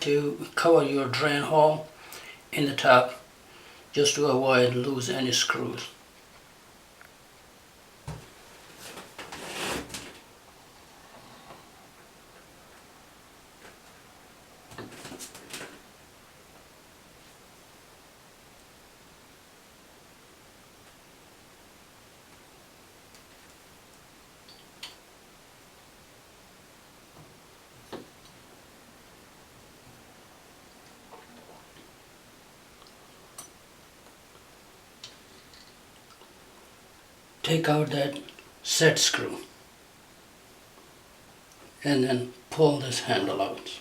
to cover your drain hole in the top, just to avoid lose any screws. Take out that set screw and then pull this handle out.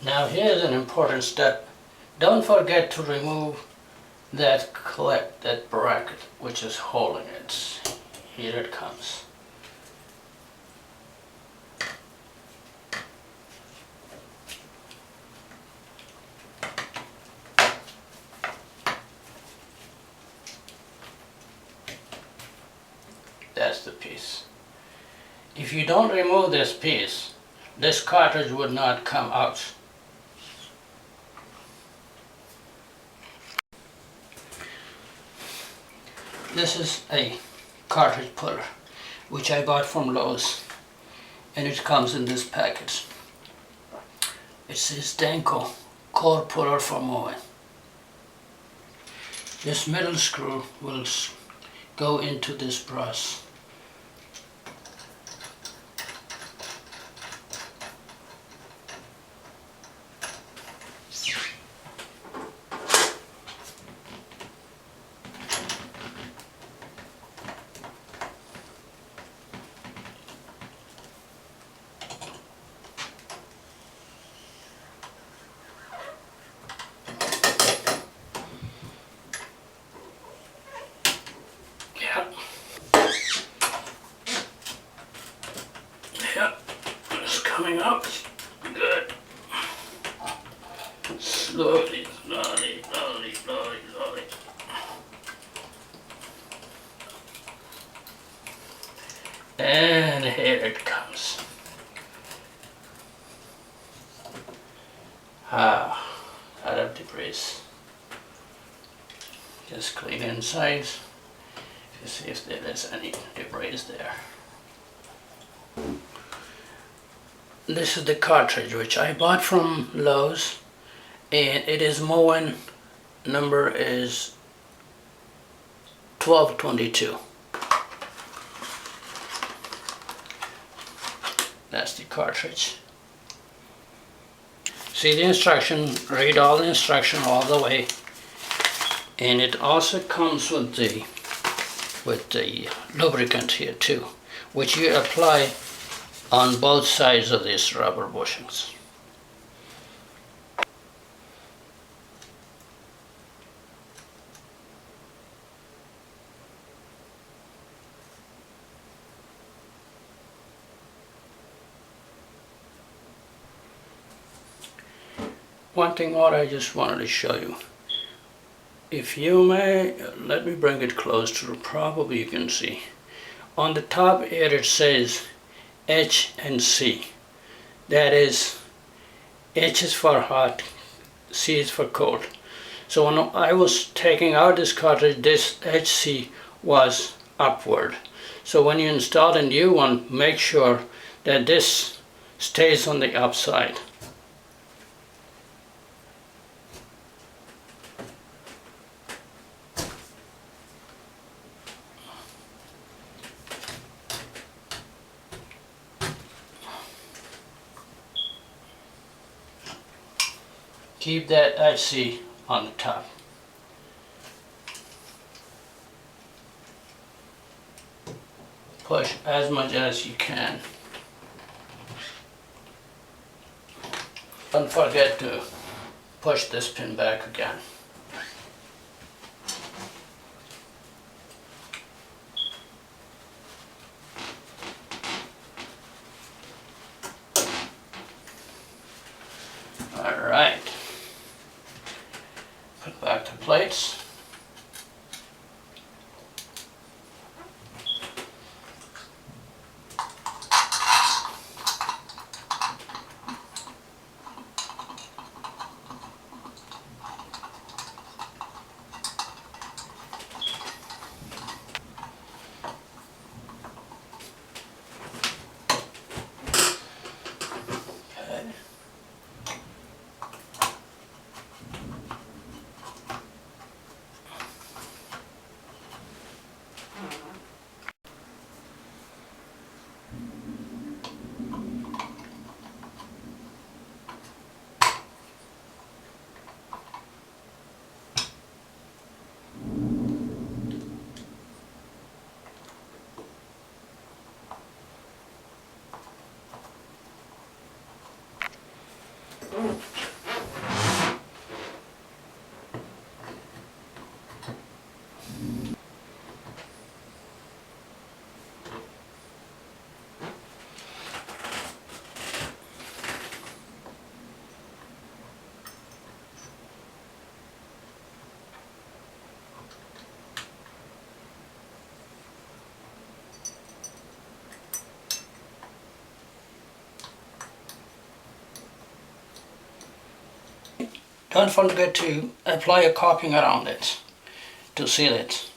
Now here's an important step. Don't forget to remove that clip, that bracket, which is holding it. Here it comes. That's the piece. If you don't remove this piece, this cartridge would not come out. This is a cartridge puller which I bought from Lowe's, and it comes in this package. It says Danko core puller for mowing. This middle screw will go into this brass. It's coming up. Good. Slowly, slowly, slowly, slowly, slowly. And here it comes. Out of debris. Just clean inside to see if there is any debris there. This is the cartridge which I bought from Lowe's, and it is mowing number is 1222. That's the cartridge. See the instruction, read all the instruction all the way, and it also comes with the lubricant here too, which you apply on both sides of these rubber bushings. One thing more I just wanted to show you. If you may, let me bring it close to probably you can see. On the top here it says H and C. That is, H is for hot, C is for cold. So when I was taking out this cartridge, this HC was upward. So when you install a new one, make sure that this stays on the upside. Keep that IC on the top. Push as much as you can. Don't forget to push this pin back again. Alright. Put back the plates. Don't forget to apply a caulking around it to seal it.